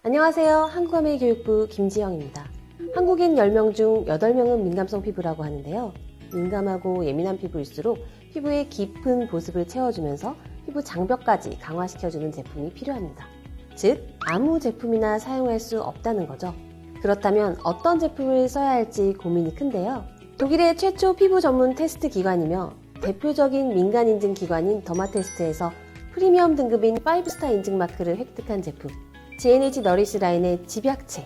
안녕하세요. 한국아메이교육부 김지영입니다. 한국인 10명 중 8명은 민감성 피부라고 하는데요. 민감하고 예민한 피부일수록 피부의 깊은 보습을 채워주면서 피부 장벽까지 강화시켜주는 제품이 필요합니다. 즉, 아무 제품이나 사용할 수 없다는 거죠. 그렇다면 어떤 제품을 써야 할지 고민이 큰데요. 독일의 최초 피부 전문 테스트 기관이며 대표적인 민간 인증 기관인 더마테스트에서 프리미엄 등급인 5스타 인증 마크를 획득한 제품, GNH 너리시 라인의 집약체,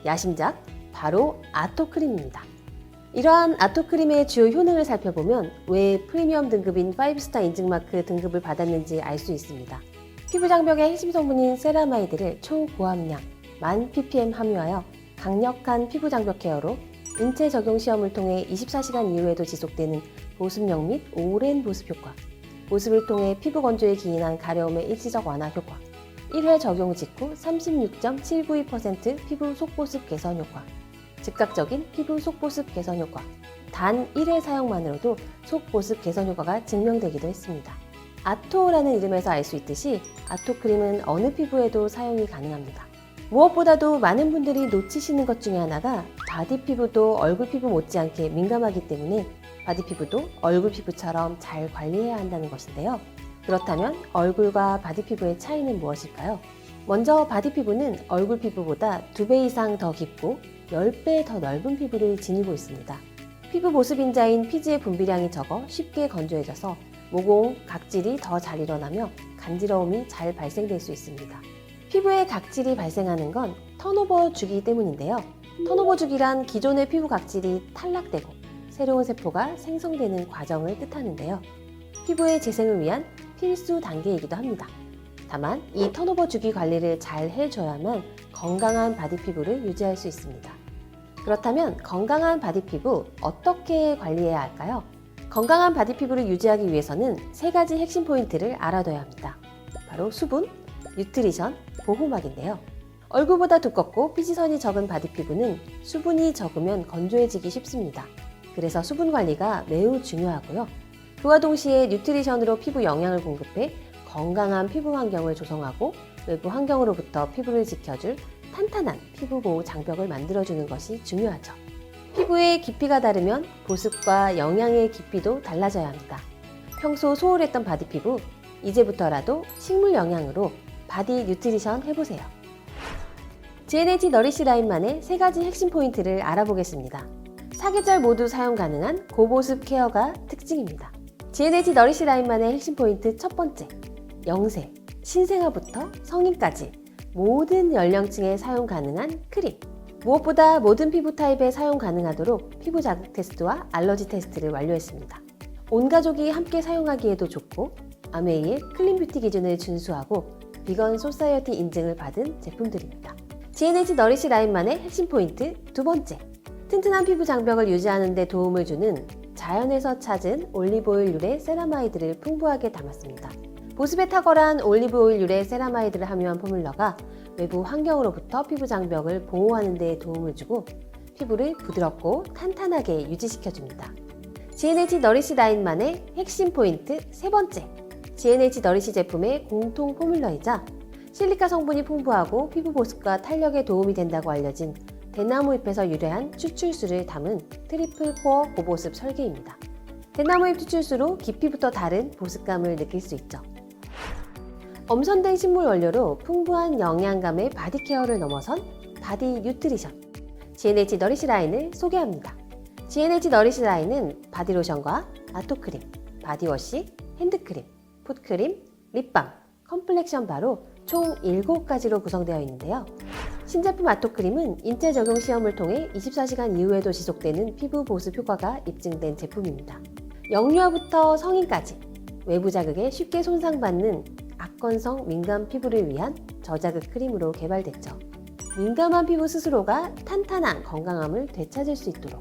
야심작, 바로 아토크림입니다. 이러한 아토크림의 주요 효능을 살펴보면 왜 프리미엄 등급인 5스타 인증마크 등급을 받았는지 알 수 있습니다. 피부 장벽의 핵심 성분인 세라마이드를 초고함량, 1000ppm 함유하여 강력한 피부 장벽 케어로 인체 적용 시험을 통해 24시간 이후에도 지속되는 보습력 및 오랜 보습 효과, 보습을 통해 피부 건조에 기인한 가려움의 일시적 완화 효과, 1회 적용 직후 36.792% 피부 속보습 개선 효과, 즉각적인 피부 속보습 개선 효과, 단 1회 사용만으로도 속보습 개선 효과가 증명되기도 했습니다. 아토라는 이름에서 알 수 있듯이 아토크림은 어느 피부에도 사용이 가능합니다. 무엇보다도 많은 분들이 놓치시는 것 중에 하나가 바디 피부도 얼굴 피부 못지않게 민감하기 때문에 바디 피부도 얼굴 피부처럼 잘 관리해야 한다는 것인데요. 그렇다면 얼굴과 바디 피부의 차이는 무엇일까요? 먼저 바디 피부는 얼굴 피부보다 2배 이상 더 깊고 10배 더 넓은 피부를 지니고 있습니다. 피부 보습 인자인 피지의 분비량이 적어 쉽게 건조해져서 모공, 각질이 더 잘 일어나며 간지러움이 잘 발생될 수 있습니다. 피부에 각질이 발생하는 건 턴오버 주기 때문인데요. 턴오버 주기란 기존의 피부 각질이 탈락되고 새로운 세포가 생성되는 과정을 뜻하는데요. 피부의 재생을 위한 필수 단계이기도 합니다. 다만 이 턴오버 주기 관리를 잘 해줘야만 건강한 바디 피부를 유지할 수 있습니다. 그렇다면 건강한 바디 피부 어떻게 관리해야 할까요? 건강한 바디 피부를 유지하기 위해서는 3가지 핵심 포인트를 알아둬야 합니다. 바로 수분, 뉴트리션, 보호막인데요. 얼굴보다 두껍고 피지선이 적은 바디 피부는 수분이 적으면 건조해지기 쉽습니다. 그래서 수분 관리가 매우 중요하고요. 그와 동시에 뉴트리션으로 피부 영양을 공급해 건강한 피부 환경을 조성하고 외부 환경으로부터 피부를 지켜줄 탄탄한 피부 보호 장벽을 만들어주는 것이 중요하죠. 피부의 깊이가 다르면 보습과 영양의 깊이도 달라져야 합니다. 평소 소홀했던 바디 피부, 이제부터라도 식물 영양으로 바디 뉴트리션 해보세요. GNH 너리시 라인만의 3가지 핵심 포인트를 알아보겠습니다. 4계절 모두 사용 가능한 고보습 케어가 특징입니다. GNH 너리시 라인만의 핵심 포인트 첫 번째, 영세, 신생아부터 성인까지 모든 연령층에 사용 가능한 크림. 무엇보다 모든 피부 타입에 사용 가능하도록 피부 자극 테스트와 알러지 테스트를 완료했습니다. 온 가족이 함께 사용하기에도 좋고 아메이의 클린 뷰티 기준을 준수하고 비건 소사이어티 인증을 받은 제품들입니다. GNH 너리시 라인만의 핵심 포인트 두 번째, 튼튼한 피부 장벽을 유지하는 데 도움을 주는 자연에서 찾은 올리브오일 유래 세라마이드를 풍부하게 담았습니다. 보습에 탁월한 올리브오일 유래 세라마이드를 함유한 포뮬러가 외부 환경으로부터 피부 장벽을 보호하는 데 도움을 주고 피부를 부드럽고 탄탄하게 유지시켜줍니다. GNH 너리시 라인만의 핵심 포인트 세 번째, GNH 너리시 제품의 공통 포뮬러이자 실리카 성분이 풍부하고 피부 보습과 탄력에 도움이 된다고 알려진 대나무 잎에서 유래한 추출수를 담은 트리플 코어 고보습 설계입니다. 대나무 잎 추출수로 깊이부터 다른 보습감을 느낄 수 있죠. 엄선된 식물 원료로 풍부한 영양감의 바디 케어를 넘어선 바디 뉴트리션, GNH 너리시 라인을 소개합니다. GNH 너리시 라인은 바디로션과 아토크림, 바디워시, 핸드크림, 풋크림, 립밤, 컴플렉션 바로 총 7가지로 구성되어 있는데요. 신제품 아토크림은 인체 적용 시험을 통해 24시간 이후에도 지속되는 피부 보습 효과가 입증된 제품입니다. 영유아부터 성인까지 외부 자극에 쉽게 손상받는 악건성 민감 피부를 위한 저자극 크림으로 개발됐죠. 민감한 피부 스스로가 탄탄한 건강함을 되찾을 수 있도록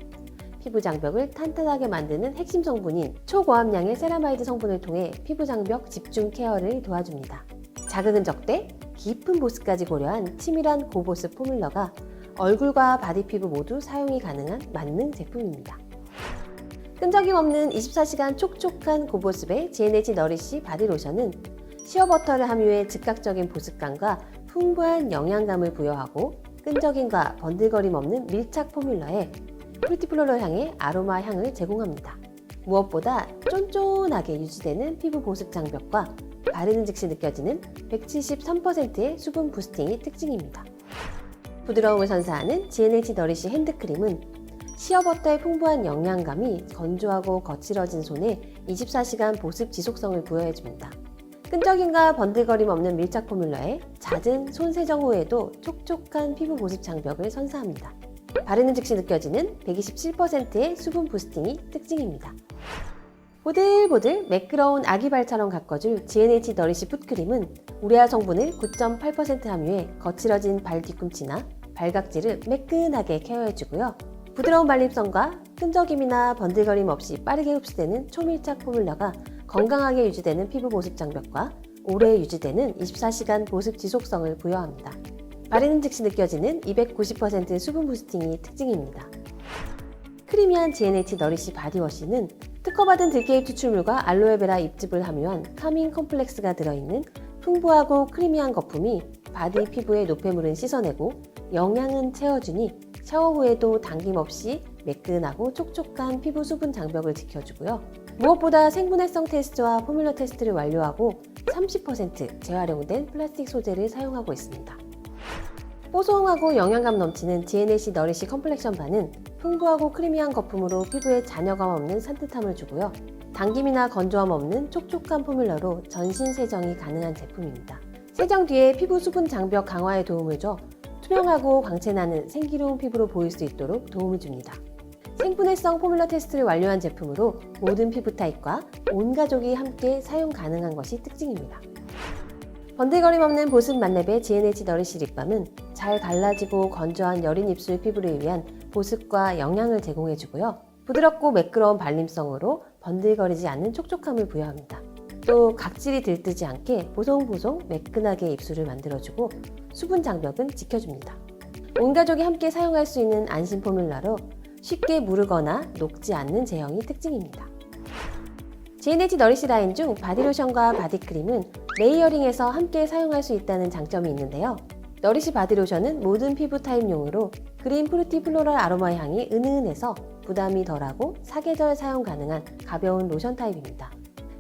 피부 장벽을 탄탄하게 만드는 핵심 성분인 초고함량의 세라마이드 성분을 통해 피부 장벽 집중 케어를 도와줍니다. 자극은 적대, 깊은 보습까지 고려한 치밀한 고보습 포뮬러가 얼굴과 바디 피부 모두 사용이 가능한 만능 제품입니다. 끈적임 없는 24시간 촉촉한 고보습의 GNH 너리시 바디로션은 시어버터를 함유해 즉각적인 보습감과 풍부한 영양감을 부여하고 끈적임과 번들거림 없는 밀착 포뮬러에 프루티플로럴 향의 아로마 향을 제공합니다. 무엇보다 쫀쫀하게 유지되는 피부 보습 장벽과 바르는 즉시 느껴지는 173%의 수분 부스팅이 특징입니다. 부드러움을 선사하는 GNH 너리시 핸드크림은 시어버터의 풍부한 영양감이 건조하고 거칠어진 손에 24시간 보습 지속성을 부여해줍니다. 끈적임과 번들거림 없는 밀착 포뮬러에 잦은 손 세정 후에도 촉촉한 피부 보습 장벽을 선사합니다. 바르는 즉시 느껴지는 127%의 수분 부스팅이 특징입니다. 보들보들 매끄러운 아기발처럼 가꿔줄 GNH 너리시 풋크림은 우레아 성분을 9.8% 함유해 거칠어진 발 뒤꿈치나 발각질을 매끈하게 케어해주고요. 부드러운 발림성과 끈적임이나 번들거림 없이 빠르게 흡수되는 초밀착 포뮬러가 건강하게 유지되는 피부 보습 장벽과 오래 유지되는 24시간 보습 지속성을 부여합니다. 바르는 즉시 느껴지는 290% 수분 부스팅이 특징입니다. 크리미한 GNH 너리시 바디워시는 특허받은 들깨잎 추출물과 알로에베라 잎즙을 함유한 카밍 컴플렉스가 들어있는 풍부하고 크리미한 거품이 바디 피부의 노폐물은 씻어내고 영양은 채워주니 샤워 후에도 당김없이 매끈하고 촉촉한 피부 수분 장벽을 지켜주고요. 무엇보다 생분해성 테스트와 포뮬러 테스트를 완료하고 30% 재활용된 플라스틱 소재를 사용하고 있습니다. 뽀송하고 영양감 넘치는 GNH 너리시 컴플렉션 바는 풍부하고 크리미한 거품으로 피부에 잔여감 없는 산뜻함을 주고요. 당김이나 건조함 없는 촉촉한 포뮬러로 전신 세정이 가능한 제품입니다. 세정 뒤에 피부 수분 장벽 강화에 도움을 줘 투명하고 광채나는 생기로운 피부로 보일 수 있도록 도움을 줍니다. 생분해성 포뮬러 테스트를 완료한 제품으로 모든 피부 타입과 온 가족이 함께 사용 가능한 것이 특징입니다. 번들거림 없는 보습 만렙의 GNH 너리시 립밤은 잘 갈라지고 건조한 여린 입술 피부를 위한 보습과 영양을 제공해주고요. 부드럽고 매끄러운 발림성으로 번들거리지 않는 촉촉함을 부여합니다. 또 각질이 들뜨지 않게 보송보송 매끈하게 입술을 만들어주고 수분 장벽은 지켜줍니다. 온 가족이 함께 사용할 수 있는 안심 포뮬러로 쉽게 무르거나 녹지 않는 제형이 특징입니다. GNH 너리시 라인 중 바디로션과 바디크림은 레이어링해서 함께 사용할 수 있다는 장점이 있는데요. 너리시 바디로션은 모든 피부 타입용으로 그린 프루티 플로럴 아로마 향이 은은해서 부담이 덜하고 사계절 사용 가능한 가벼운 로션 타입입니다.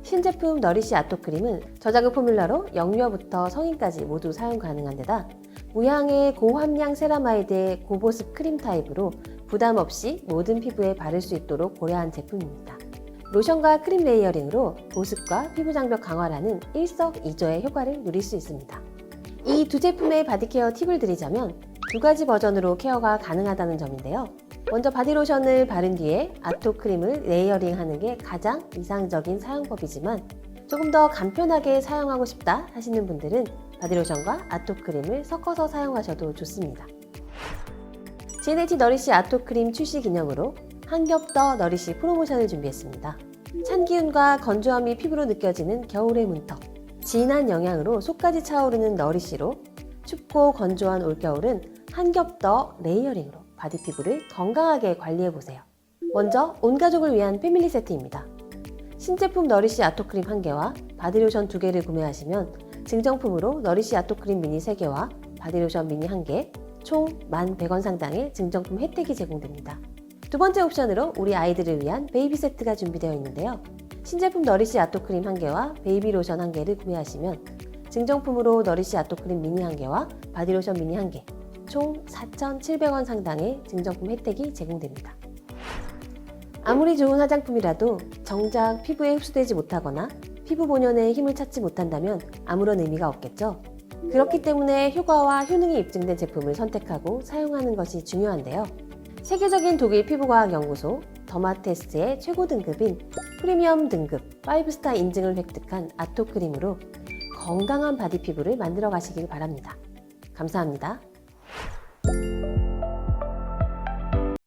신제품 너리시 아토크림은 저자극 포뮬러로 영유아부터 성인까지 모두 사용 가능한 데다 무향의 고함량 세라마이드의 고보습 크림 타입으로 부담 없이 모든 피부에 바를 수 있도록 고려한 제품입니다. 로션과 크림 레이어링으로 보습과 피부 장벽 강화라는 일석이조의 효과를 누릴 수 있습니다. 이 두 제품의 바디케어 팁을 드리자면 두 가지 버전으로 케어가 가능하다는 점인데요. 먼저 바디로션을 바른 뒤에 아토크림을 레이어링하는 게 가장 이상적인 사용법이지만 조금 더 간편하게 사용하고 싶다 하시는 분들은 바디로션과 아토크림을 섞어서 사용하셔도 좋습니다. GNH 너리시 아토크림 출시 기념으로 한 겹 더 너리시 프로모션을 준비했습니다. 찬 기운과 건조함이 피부로 느껴지는 겨울의 문턱, 진한 영양으로 속까지 차오르는 너리시로 춥고 건조한 올겨울은 한 겹 더 레이어링으로 바디 피부를 건강하게 관리해보세요. 먼저 온 가족을 위한 패밀리 세트입니다. 신제품 너리시 아토크림 1개와 바디로션 2개를 구매하시면 증정품으로 너리시 아토크림 미니 3개와 바디로션 미니 1개, 총 1,100원 상당의 증정품 혜택이 제공됩니다. 두 번째 옵션으로 우리 아이들을 위한 베이비 세트가 준비되어 있는데요. 신제품 너리시 아토크림 1개와 베이비 로션 1개를 구매하시면 증정품으로 너리시 아토크림 미니 1개와 바디로션 미니 1개, 총 4,700원 상당의 증정품 혜택이 제공됩니다. 아무리 좋은 화장품이라도 정작 피부에 흡수되지 못하거나 피부 본연의 힘을 찾지 못한다면 아무런 의미가 없겠죠. 그렇기 때문에 효과와 효능이 입증된 제품을 선택하고 사용하는 것이 중요한데요. 세계적인 독일 피부과학연구소 더마테스트의 최고 등급인 프리미엄 등급 5스타 인증을 획득한 아토크림으로 건강한 바디 피부를 만들어 가시길 바랍니다. 감사합니다.